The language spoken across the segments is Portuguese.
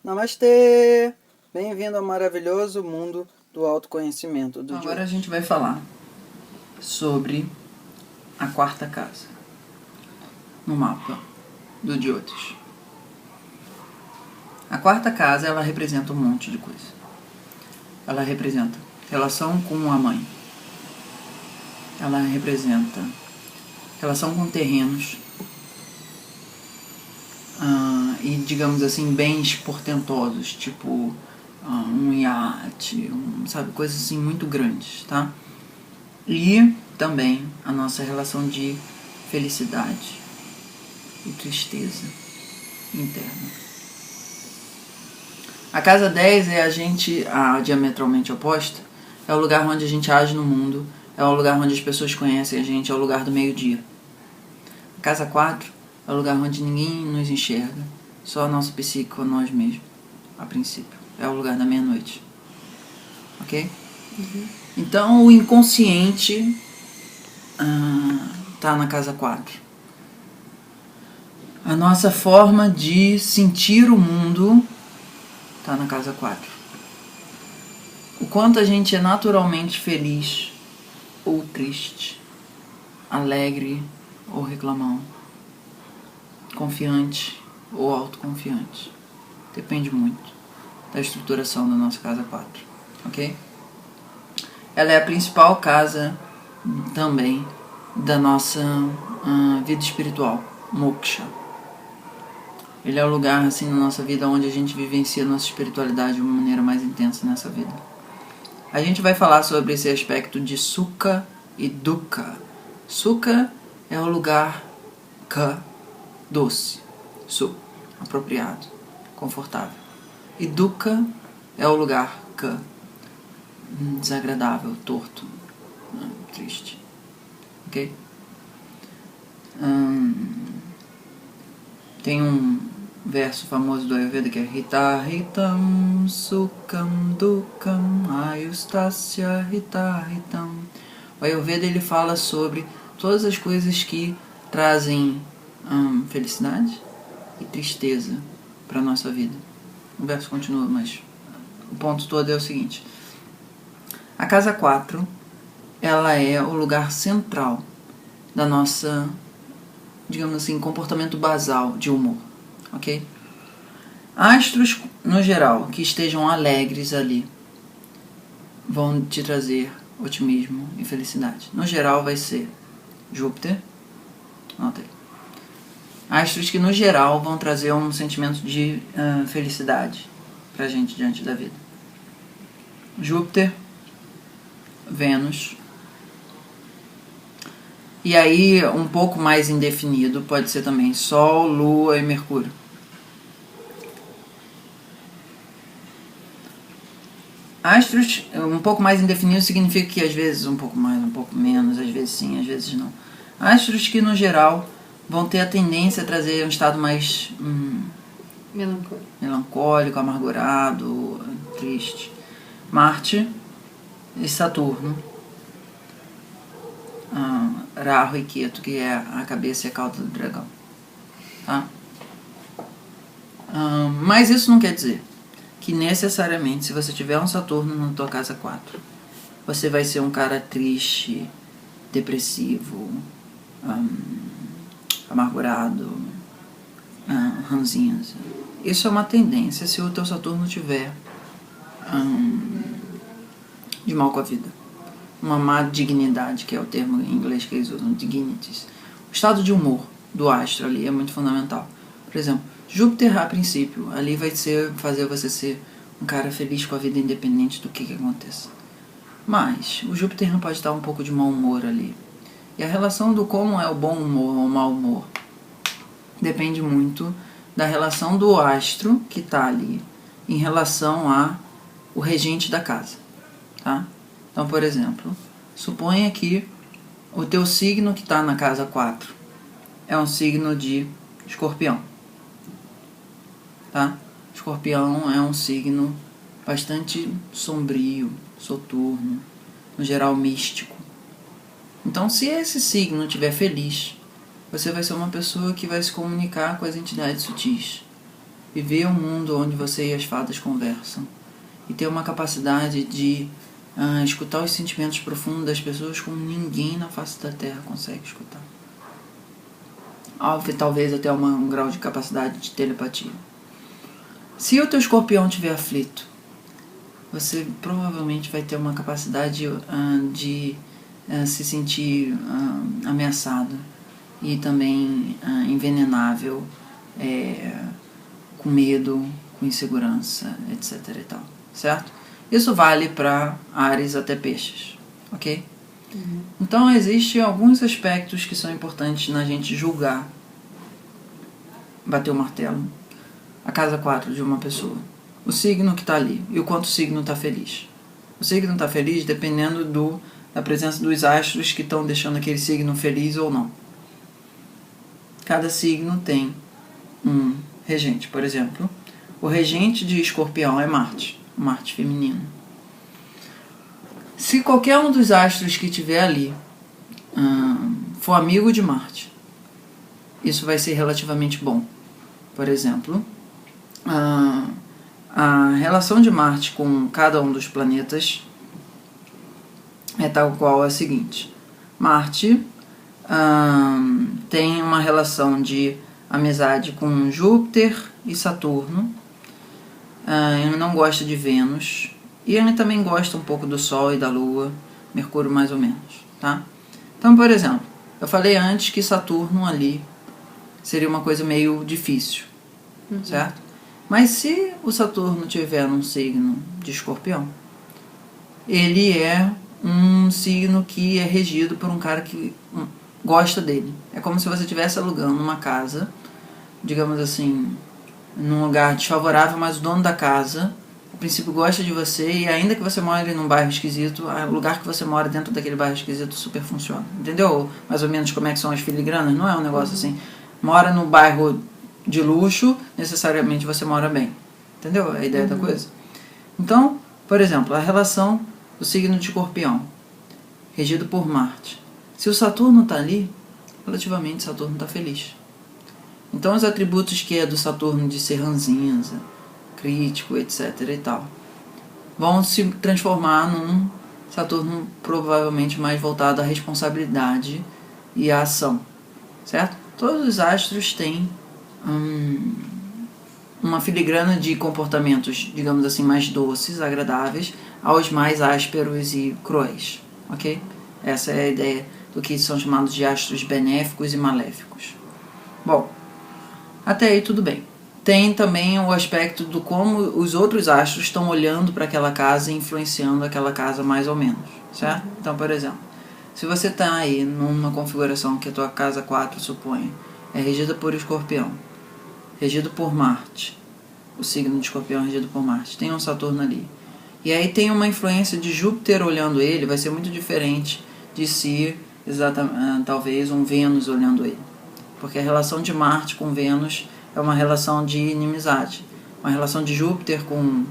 Namastê! Bem-vindo ao maravilhoso mundo do autoconhecimento. Agora a gente vai falar sobre a quarta casa no mapa do Jyotish. A quarta casa, ela representa um monte de coisa. Ela representa relação com a mãe. Ela representa relação com terrenos e, digamos assim, bens portentosos, tipo um iate, sabe, coisas assim muito grandes, tá? E também a nossa relação de felicidade e tristeza interna. A casa 10 é a diametralmente oposta, é o lugar onde a gente age no mundo, é o lugar onde as pessoas conhecem a gente, é o lugar do meio-dia. A casa 4 é o lugar onde ninguém nos enxerga, só a nossa psique ou nós mesmos, a princípio. É o lugar da meia-noite. Ok? Uhum. Então o inconsciente tá na casa 4. A nossa forma de sentir o mundo tá na casa 4. O quanto a gente é naturalmente feliz ou triste, alegre ou reclamão, confiante ou autoconfiante. Depende muito da estruturação da nossa casa 4, ok? Ela é a principal casa também da nossa vida espiritual, moksha. Ele é o lugar assim na nossa vida onde a gente vivencia a nossa espiritualidade de uma maneira mais intensa nessa vida. A gente vai falar sobre esse aspecto de sukha e dukkha. Sukha é o lugar ka, doce, su, apropriado, confortável. E dukkha é o lugar ka, desagradável, torto, triste. Ok? Tem um verso famoso do Ayurveda que é Hita Hitam Sukham Dukkam Ayustasya Hita Hitam. O Ayurveda ele fala sobre todas as coisas que trazem felicidade e tristeza para a nossa vida. O verso continua, mas o ponto todo é o seguinte. A casa 4, ela é o lugar central da nossa, digamos assim, comportamento basal de humor, ok? Astros, no geral, que estejam alegres ali, vão te trazer otimismo e felicidade. No geral vai ser Júpiter, anota aí. Astros que no geral vão trazer um sentimento de felicidade pra gente diante da vida. Júpiter, Vênus. E aí, um pouco mais indefinido, pode ser também Sol, Lua e Mercúrio. Astros, um pouco mais indefinido significa que às vezes um pouco mais, um pouco menos, às vezes sim, às vezes não. Astros que no geral vão ter a tendência a trazer um estado mais melancólico, amargurado, triste. Marte e Saturno, Rahu e Ketu, que é a cabeça e a cauda do dragão, tá? Mas isso não quer dizer que necessariamente, se você tiver um Saturno na tua casa 4, você vai ser um cara triste, depressivo, amargurado, ranzinza. Isso é uma tendência se o teu Saturno tiver de mal com a vida. Uma má dignidade, que é o termo em inglês que eles usam, dignities. O estado de humor do astro ali é muito fundamental. Por exemplo, Júpiter, a princípio, ali vai fazer você ser um cara feliz com a vida independente do que aconteça. Mas o Júpiter não pode estar um pouco de mau humor ali. E a relação do como é o bom humor ou o mau humor depende muito da relação do astro que está ali em relação ao regente da casa, tá? Então, por exemplo, suponha que o teu signo que está na casa 4 é um signo de Escorpião, tá? Escorpião é um signo bastante sombrio, soturno, no geral místico. Então, se esse signo estiver feliz, você vai ser uma pessoa que vai se comunicar com as entidades sutis. viver um mundo onde você e as fadas conversam e ter uma capacidade de escutar os sentimentos profundos das pessoas como ninguém na face da Terra consegue escutar. Talvez até um grau de capacidade de telepatia. Se o teu escorpião estiver aflito, você provavelmente vai ter uma capacidade de se sentir ameaçado e também envenenável, com medo, com insegurança, etc. e tal, certo? Isso vale para Áries até Peixes, ok? Então existem alguns aspectos que são importantes na gente julgar, bater o martelo, a casa 4 de uma pessoa, o signo que está ali e o quanto o signo está feliz. O signo está feliz dependendo da presença dos astros que estão deixando aquele signo feliz ou não. Cada signo tem um regente, por exemplo. O regente de Escorpião é Marte, Marte feminino. Se qualquer um dos astros que estiver ali for amigo de Marte, isso vai ser relativamente bom. Por exemplo, a relação de Marte com cada um dos planetas é tal qual a seguinte. Marte tem uma relação de amizade com Júpiter e Saturno. Ele não gosta de Vênus. E ele também gosta um pouco do Sol e da Lua, Mercúrio mais ou menos, tá? Então, por exemplo, eu falei antes que Saturno ali seria uma coisa meio difícil, certo? Mas se o Saturno tiver num signo de Escorpião, ele é um signo que é regido por um cara que gosta dele. É como se você estivesse alugando uma casa, digamos assim, num lugar desfavorável, mas o dono da casa, a princípio, gosta de você, e ainda que você more num bairro esquisito, o lugar que você mora dentro daquele bairro esquisito super funciona. Entendeu? Mais ou menos como é que são as filigranas? Não é um negócio assim. Mora no bairro de luxo, necessariamente você mora bem. Entendeu a ideia da coisa? Então, por exemplo, a relação do signo de Escorpião, regido por Marte. Se o Saturno está ali, relativamente Saturno está feliz. Então os atributos que é do Saturno de ser ranzinza, crítico, etc. e tal, vão se transformar num Saturno provavelmente mais voltado à responsabilidade e à ação, certo? Todos os astros têm uma filigrana de comportamentos, digamos assim, mais doces, agradáveis, aos mais ásperos e cruéis, ok? Essa é a ideia do que são chamados de astros benéficos e maléficos. Bom, até aí tudo bem. Tem também o aspecto do como os outros astros estão olhando para aquela casa e influenciando aquela casa mais ou menos, certo? Então, por exemplo, se você está aí numa configuração que a tua casa 4, suponha, é regida por Escorpião, regido por Marte, o signo de Escorpião é regido por Marte, tem um Saturno ali, e aí tem uma influência de Júpiter olhando ele, vai ser muito diferente de se, talvez, um Vênus olhando ele, porque a relação de Marte com Vênus é uma relação de inimizade. Uma relação de Júpiter com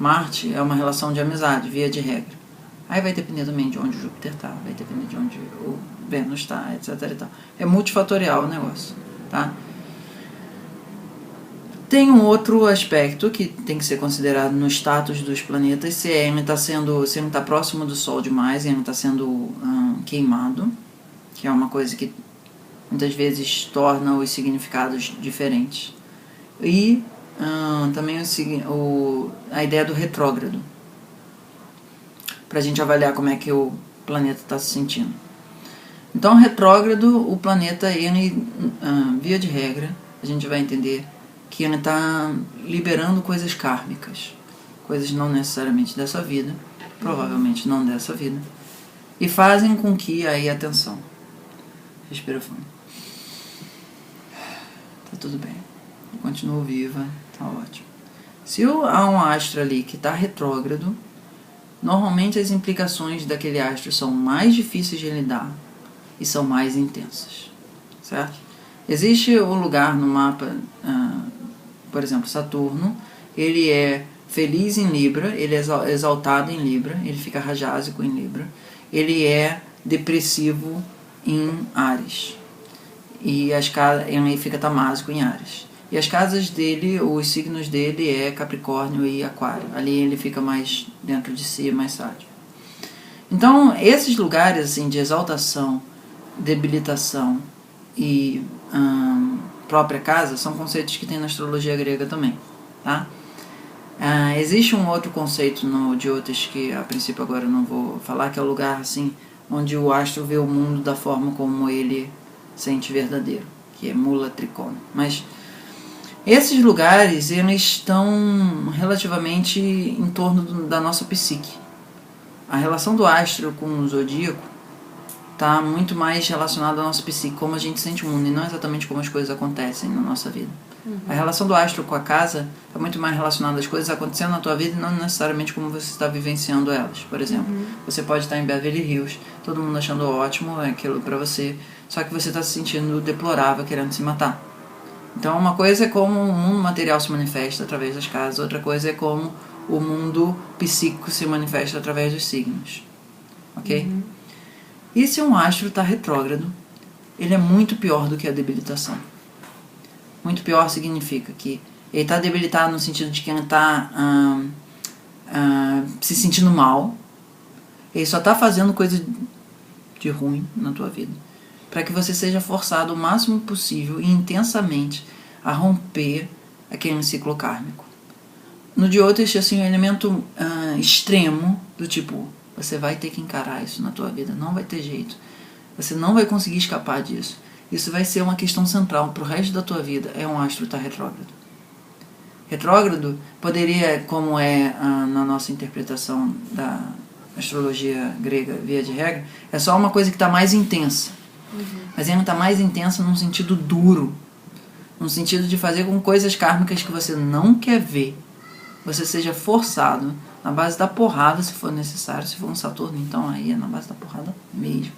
Marte é uma relação de amizade, via de regra. Aí vai depender também de onde Júpiter está, vai depender de onde o Vênus está, etc. e tal. É multifatorial o negócio, tá? Tem um outro aspecto que tem que ser considerado no status dos planetas, se ele está próximo do Sol demais, ele está sendo queimado, que é uma coisa que muitas vezes torna os significados diferentes. E também a ideia do retrógrado, para a gente avaliar como é que o planeta está se sentindo. Então, retrógrado, o planeta, ele, via de regra, a gente vai entender que ele está liberando coisas kármicas, coisas não necessariamente dessa vida, provavelmente não dessa vida, e fazem com que, aí, atenção, respira fundo. Tá tudo bem. Eu continuo viva, tá ótimo. Se há um astro ali que está retrógrado, normalmente as implicações daquele astro são mais difíceis de lidar e são mais intensas, certo? Existe um lugar no mapa, por exemplo, Saturno, ele é feliz em Libra, ele é exaltado em Libra, ele fica rajásico em Libra, ele é depressivo em Áries. E ele fica tamásico em Áries. E as casas dele, os signos dele é Capricórnio e Aquário. Ali ele fica mais dentro de si, mais sábio. Então, esses lugares assim, de exaltação, debilitação e própria casa são conceitos que tem na astrologia grega também. Tá? Existe um outro conceito no Jyotish que a princípio agora eu não vou falar, que é o lugar assim, onde o astro vê o mundo da forma como ele sente verdadeiro, que é Mula Trikona. Mas esses lugares eles estão relativamente em torno da nossa psique. A relação do astro com o zodíaco está muito mais relacionada à nossa psique, como a gente sente o mundo, e não exatamente como as coisas acontecem na nossa vida. A relação do astro com a casa está muito mais relacionada às coisas acontecendo na tua vida e não necessariamente como você está vivenciando elas. Por exemplo, você pode estar em Beverly Hills, todo mundo achando ótimo aquilo para você, só que você está se sentindo deplorável, querendo se matar. Então, uma coisa é como o mundo material se manifesta através das casas, outra coisa é como o mundo psíquico se manifesta através dos signos. Ok? E se um astro está retrógrado, ele é muito pior do que a debilitação. Muito pior significa que ele está debilitado no sentido de que ele está se sentindo mal. Ele só está fazendo coisa de ruim na tua vida, para que você seja forçado o máximo possível e intensamente a romper aquele ciclo kármico. No Jyotish, assim, um elemento extremo do tipo, você vai ter que encarar isso na tua vida, não vai ter jeito. Você não vai conseguir escapar disso. Isso vai ser uma questão central para o resto da tua vida, é um astro estar retrógrado. Retrógrado poderia, como é na nossa interpretação da astrologia grega, via de regra, é só uma coisa que está mais intensa. Mas ela está mais intensa num sentido duro, no sentido de fazer com coisas kármicas que você não quer ver, você seja forçado, na base da porrada, se for necessário. Se for um Saturno, então aí é na base da porrada mesmo,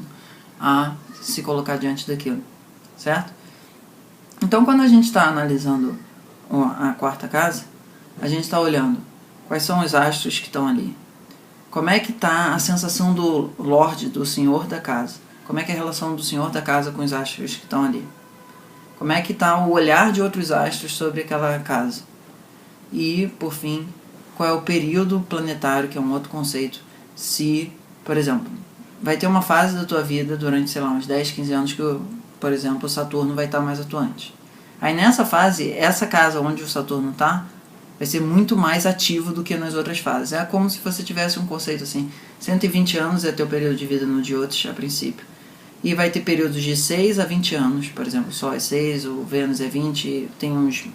a se colocar diante daquilo, certo? Então, quando a gente está analisando a quarta casa, a gente está olhando quais são os astros que estão ali, como é que está a sensação do Lorde, do Senhor da casa, como é que é a relação do Senhor da casa com os astros que estão ali, como é que está o olhar de outros astros sobre aquela casa. E, por fim, qual é o período planetário, que é um outro conceito. Se, por exemplo, vai ter uma fase da tua vida durante, sei lá, uns 10, 15 anos que, por exemplo, o Saturno vai estar mais atuante. Aí nessa fase, essa casa onde o Saturno está, vai ser muito mais ativo do que nas outras fases. É como se você tivesse um conceito assim, 120 anos é teu período de vida no Jyotish a princípio. E vai ter períodos de 6 a 20 anos, por exemplo, o Sol é 6, o Vênus é 20, tem uns...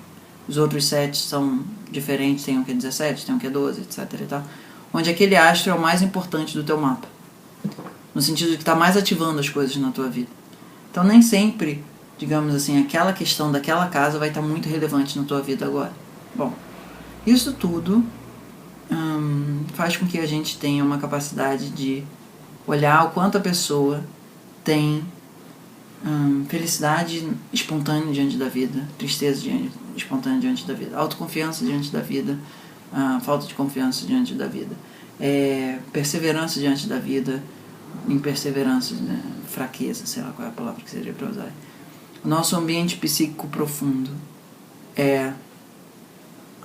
Os outros 7 são diferentes, tem um que é 17, tem um que é 12, etc. e tal, onde aquele astro é o mais importante do teu mapa, no sentido de que está mais ativando as coisas na tua vida. Então nem sempre, digamos assim, aquela questão daquela casa vai estar muito relevante na tua vida agora. Bom, isso tudo faz com que a gente tenha uma capacidade de olhar o quanto a pessoa tem felicidade espontânea diante da vida, tristeza espontânea diante da vida, autoconfiança diante da vida, falta de confiança diante da vida, perseverança diante da vida, imperseverança, né? Fraqueza, sei lá qual é a palavra que seria para usar. O nosso ambiente psíquico profundo é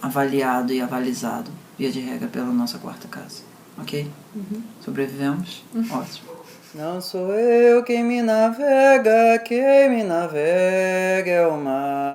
avaliado e avalizado, via de regra, pela nossa quarta casa. Ok? Sobrevivemos? Ótimo. Não sou eu quem me navega é o mar.